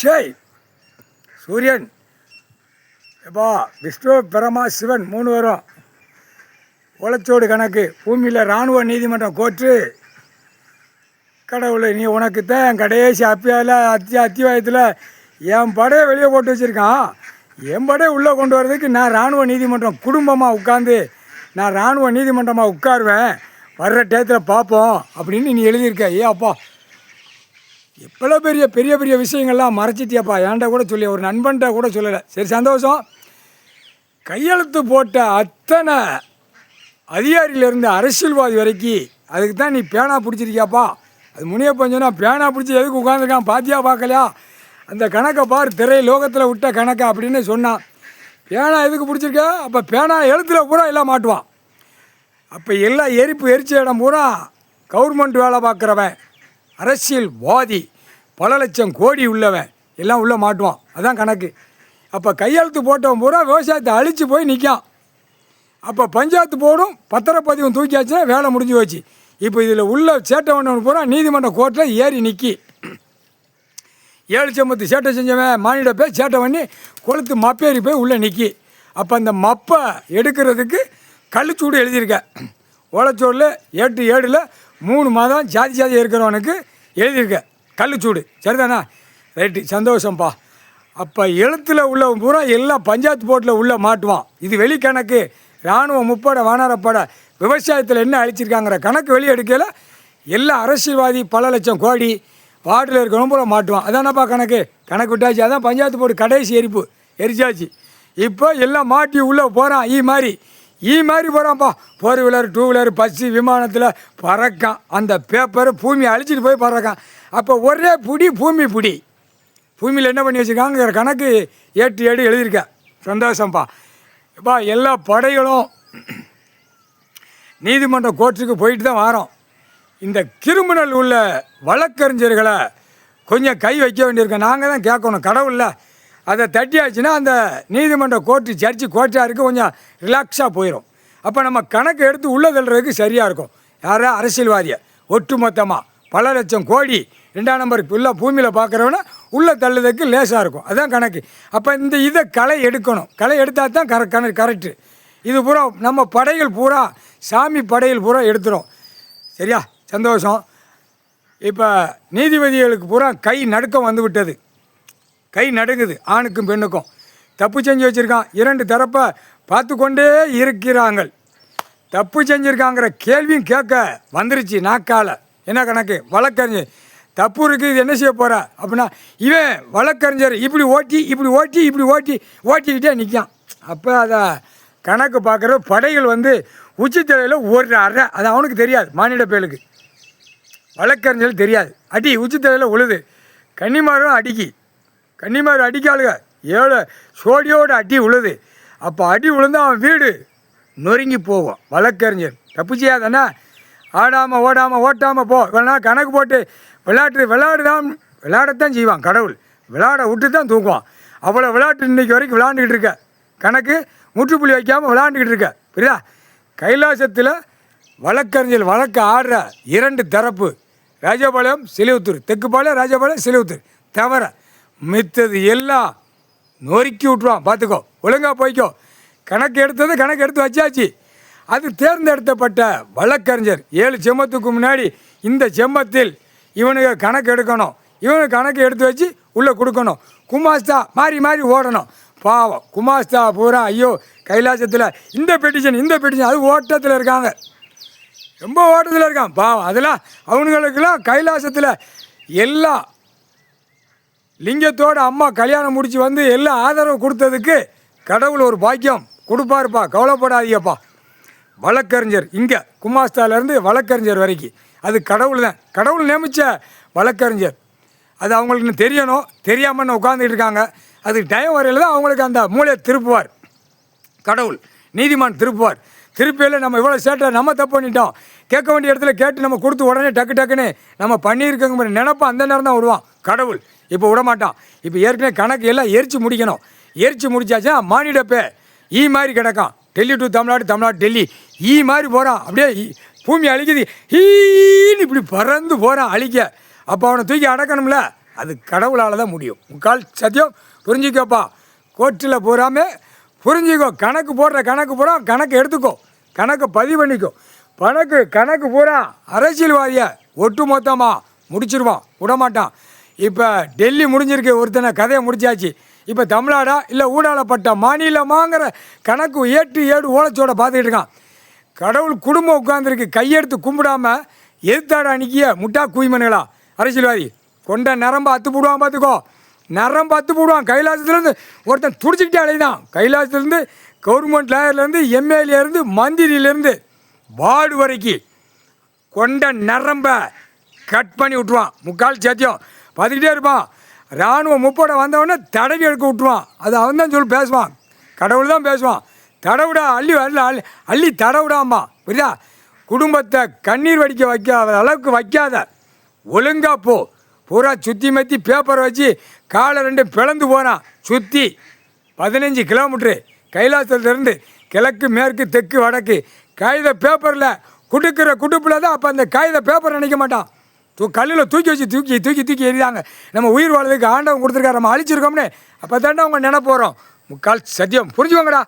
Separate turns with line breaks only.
ஷேய் சூரியன் எப்பா விஷ்ணு பிரமா சிவன் 3 வரும். உளச்சோடு கணக்கு பூமியில் இராணுவ நீதிமன்றம் கோர்ட்டு கடவுளை நீ உனக்கு தான் கடைசி அத்தியாயத்தில் என் படையை வெளியே போட்டு வச்சுருக்கான். என் படையை உள்ளே கொண்டு வர்றதுக்கு நான் இராணுவ நீதிமன்றம் குடும்பமாக உட்காந்து நான் இராணுவ நீதிமன்றமாக உட்காருவேன், வர்ற டயத்தில் பார்ப்போம் அப்படின்னு நீ எழுதியிருக்க. அப்பா எப்பளோ பெரிய பெரிய பெரிய விஷயங்கள்லாம் மறைச்சிட்டியாப்பா. ஏன்டா கூட சொல்லி ஒரு நண்பன்கிட்ட கூட சொல்லலை. சரி சந்தோஷம். கையெழுத்து போட்ட அத்தனை அதிகாரியிலேருந்து அரசியல்வாதி வரைக்கும் அதுக்கு தான் நீ பேனா பிடிச்சிருக்கியாப்பா. அது முனியப்பன் சொன்னா பேனா பிடிச்சி எதுக்கு உட்காந்துருக்கான் பாத்தியா பார்க்கலையா, அந்த கணக்கை பார் திரை லோகத்தில் விட்ட கணக்கை அப்படின்னு சொன்னான். பேனா எதுக்கு பிடிச்சிருக்க? அப்போ பேனா எழுத்துல பூரா எல்லாம் மாட்டுவான். அப்போ எல்லாம் எரிச்ச இடம் பூரா கவர்மெண்ட் வேலை பார்க்குறவன் அரசியல்வாதி பல லட்சம் கோடி உள்ளவன் எல்லாம் உள்ளே மாட்டுவான். அதான் கணக்கு. அப்போ கையெழுத்து போட்டவன் பூரா விவசாயத்தை அழித்து போய் நிற்கான். அப்போ பஞ்சாயத்து போர்டும் பத்திரப்பதிவும் தூக்கியாச்சுன்னா வேலை முடிஞ்சு போச்சு. இப்போ இதில் உள்ள சேட்டவன் பூரா நீதிமன்ற கோர்ட்டில் ஏறி நிற்கி 7 சம்பத்து சேட்டை செஞ்சவன் மானிட போய் சேட்டை பண்ணி கொளுத்து மப்பேறி போய் உள்ளே நிற்கி. அப்போ அந்த மப்பை எடுக்கிறதுக்கு கள்ளுச்சூடு எழுதியிருக்க. ஓலைச்சோடில் 8/7 3 மாதம் ஜாதி இருக்கிறவனுக்கு எழுதியிருக்க கள்ளுச்சூடு. சரிதானா? ரைட்டு, சந்தோஷம்ப்பா. அப்போ எழுத்தில் உள்ள பூரா எல்லாம் பஞ்சாயத்து போர்ட்டில் உள்ளே மாட்டுவான். இது வெளிக்கணக்கு. இராணுவம் முப்படை வானரப்படை விவசாயத்தில் என்ன அழிச்சிருக்காங்கிற கணக்கு வெளியே எடுக்கல. எல்லா அரசியல்வாதி பல லட்சம் கோடி வார்டில் இருக்கிறவங்க பூரா மாட்டுவான். அதானப்பா கணக்கு. கணக்கு விட்டாச்சு. அதான் பஞ்சாயத்து போர்டு கடைசி எரிச்சாச்சு. இப்போ எல்லாம் மாட்டி உள்ளே போகிறான். ஈ மாதிரி போகிறான்ப்பா. 4 வீலர் 2 வீலர் பஸ்ஸு விமானத்தில் பறக்கான். அந்த பேப்பரை பூமியை அழிச்சிட்டு போய் பறக்கான். அப்போ ஒரே பூமியில் என்ன பண்ணி வச்சுருக்காங்கிற கணக்கு 8/7 எழுதியிருக்க. சந்தோஷம்ப்பா. இப்போ எல்லா படைகளும் நீதிமன்ற கோர்ட்டுக்கு போயிட்டு தான் வரோம். இந்த கிரிமினல் உள்ள வழக்கறிஞர்களை கொஞ்சம் கை வைக்க வேண்டியிருக்கேன். நாங்கள் தான் கேட்கணும். கடவுளில் அதை தட்டியாச்சுன்னா அந்த நீதிமன்ற கோர்ட்டு கோர்ட்டாருக்கு கொஞ்சம் ரிலாக்ஸாக போயிடும். அப்போ நம்ம கணக்கு எடுத்து உள்ளே தள்ளுறதுக்கு சரியாக இருக்கும். யாரா அரசியல்வாதியை ஒட்டு மொத்தமாக பல லட்சம் கோடி 2ஆம் நம்பருக்கு உள்ள பூமியில் பார்க்குறவன உள்ளே தள்ளுறதுக்கு லேசாக இருக்கும். அதுதான் கணக்கு. அப்போ இதை களை எடுக்கணும். களை எடுத்தால் தான் கரெக்டு. இது பூரா நம்ம படைகள் பூரா சாமி படைகள் பூரா எடுத்துரும். சரியா? சந்தோஷம். இப்போ நீதிபதிகளுக்கு பூரா கை நடுக்கம் வந்து விட்டது. கை நடுங்குது. ஆணுக்கும் பெண்ணுக்கும் தப்பு செஞ்சு வச்சுருக்கான். 2 தரப்பை பார்த்து கொண்டே இருக்கிறாங்க. தப்பு செஞ்சுருக்காங்கிற கேள்வியும் கேட்க வந்துருச்சு நாக்கால். என்ன கணக்கு? வழக்கறிஞர் தப்பு இருக்குது, இது என்ன செய்ய போகிற அப்படின்னா இவன் வழக்கறிஞர் இப்படி ஓட்டிக்கிட்டே நிற்கான். அப்போ அதை கணக்கு பார்க்குற படைகள் உச்சித்தலையில் ஒரு அறை. அது அவனுக்கு தெரியாது. மானிட பயலுக்கு வழக்கறிஞர்கள் தெரியாது. அடி உச்சித்தலையில் உழுது. கன்னிமாரும் அடிக்காளுங்க 7 சோடியோடு அடி உழுது. அப்போ அடி விழுந்து அவன் வீடு நொறுங்கி போகும். வழக்கறிஞர் தப்பு செய்யாதானே? ஆடாமல் ஓட்டாமல் போ. வேணா கணக்கு போட்டு விளையாடத்தான் செய்வான். கடவுள் விளையாட விட்டு தான் தூக்குவான். அவ்வளோ விளையாட்டு இன்றைக்கி வரைக்கும் விளையாண்டுக்கிட்டு இருக்க. கணக்கு முற்றுப்புள்ளி வைக்காமல் விளையாண்டுக்கிட்டு இருக்க. புரியுதா? கைலாசத்தில் வழக்கறிஞர் வழக்கு ஆடுற 2 தரப்பு ராஜபாளையம் சிலிவுத்தூர், தெற்குப்பாளையம் ராஜபாளையம் சிலிவுத்தூர் தவிர மித்தது எல்லாம் நொறுக்கி விட்ருவான். பார்த்துக்கோ, ஒழுங்காக போய்க்கோ. கணக்கு எடுத்து வச்சாச்சு. அது தேர்ந்தெடுக்கப்பட்ட வழக்கறிஞர் 7 செம்மத்துக்கு முன்னாடி இந்த செம்மத்தில் இவனுக்கு கணக்கு எடுக்கணும். இவனுக்கு கணக்கு எடுத்து வச்சு உள்ளே கொடுக்கணும். குமாஸ்தா மாறி ஓடணும். பாவம் குமாஸ்தா பூரா ஐயோ கைலாசத்தில் இந்த பெட்டிஷன் அது ஓட்டத்தில் இருக்காங்க. ரொம்ப ஓட்டத்தில் இருக்கான். பாவம் அதெல்லாம் அவனுங்களுக்கெல்லாம் கைலாசத்தில் எல்லா லிங்கத்தோடு அம்மா கல்யாணம் முடித்து எல்லாம் ஆதரவு கொடுத்ததுக்கு கடவுள் ஒரு பாக்கியம் கொடுப்பாருப்பா. கவலைப்படாதீங்கப்பா. வழக்கறிஞர் இங்கே குமாஸ்தாலேருந்து வழக்கறிஞர் வரைக்கும் அது கடவுள் தான். கடவுள் நியமித்த வழக்கறிஞர். அது அவங்களுக்கு தெரியணும். தெரியாமல் உட்காந்துக்கிட்டு இருக்காங்க. அதுக்கு டைம் வரையில் தான் அவங்களுக்கு அந்த மூளையை திருப்புவார் கடவுள். நீதிமான் திருப்பியில் நம்ம இவ்வளோ சேட்டை நம்ம தப்பு பண்ணிட்டோம். கேட்க வேண்டிய இடத்துல கேட்டு நம்ம கொடுத்து உடனே டக்குன்னு நம்ம பண்ணியிருக்கோங்க நினைப்போம். அந்த நேரம் தான் விடுவான் கடவுள். இப்போ விடமாட்டான். இப்போ ஏற்கனவே கணக்கு எல்லாம் எரிச்சு முடிக்கணும். எரிச்சு முடிச்சாச்சா மானிடப்பே மாதிரி கிடக்கான். டெல்லி டு தமிழ்நாடு டெல்லி மாதிரி போகிறான். அப்படியே பூமி அழிக்குது. ஈன்னு இப்படி பறந்து போகிறான் அழிக்க. அப்போ அவனை தூக்கி அடக்கணும்ல. அது கடவுளால் தான் முடியும். முக்கால் சத்தியம் புரிஞ்சிக்கப்பா. கோர்ட்டில் போகாமல் புரிஞ்சிக்கோ. கணக்கு போடுற கணக்கு பூரா கணக்கு எடுத்துக்கோ, கணக்கு பதிவு பண்ணிக்கோ. கணக்கு பூரா அரசியல்வாதியை ஒட்டு மொத்தமாக முடிச்சிருவான், விடமாட்டான். இப்போ டெல்லி முடிஞ்சிருக்கு, ஒருத்தனை கதையை முடிச்சாச்சு. இப்போ தமிழ்நாடா இல்லை ஊடாளப்பட்ட மாநிலமாங்கிற கணக்கு ஏடு ஓலைச்சோட பார்த்துக்கிட்டு இருக்கான். கடவுள் குடும்பம் உட்காந்துருக்கு, கையெடுத்து கும்பிடாமல் எதிர்த்தாடா நிற்கிய முட்டா குய்மனுகளா அரசியல்வாதி. கொண்ட நரம்பு அத்து போடுவான், பார்த்துக்கோ. நரம்பு அத்து போடுவான். கைலாசத்துலேருந்து ஒருத்தன் துடிச்சிக்கிட்டே அலைதான். கைலாசத்துலேருந்து கவர்மெண்ட் லாயர்லேருந்து எம்எல்ஏலேருந்து மந்திரியிலேருந்து வார்டு வரைக்கும் கொண்ட நரம்பை கட் பண்ணி விட்ருவான். முக்கால் சத்தியம் பார்த்துக்கிட்டே இருப்பான். இராணுவம் முப்போட வந்தவொடனே தடவி எடுக்க விட்ருவான். அது அவன் தான் சொல்லி பேசுவான், கடவுள் தான் பேசுவான். தடவிடா அள்ளி தடவிடாமா, புரியுதா? குடும்பத்தை கண்ணீர் வடிக்க வைக்காத அளவுக்கு வைக்காத, ஒழுங்காக போ. பூரா சுற்றி மத்தி பேப்பரை வச்சு காலை 2 பிளந்து போகிறான். சுற்றி 15 கிலோமீட்ரு கைலாசத்துலேருந்து கிழக்கு மேற்கு தெற்கு வடக்கு. காகித பேப்பரில் குடுக்கிற குடுப்பில் தான் அப்போ அந்த காகித பேப்பர் நினைக்க மாட்டான். கல்லில் தூக்கி வச்சு தூக்கி எறிதாங்க. நம்ம உயிர் வாழ்றதுக்கு ஆண்டவன் கொடுத்துருக்காரு, நம்ம அழிச்சிருக்கோம்னு. அப்போ தாண்டா அவங்க நினைப்போகிறோம். முக்கால் சத்தியம் புரிஞ்சுவாங்கடா.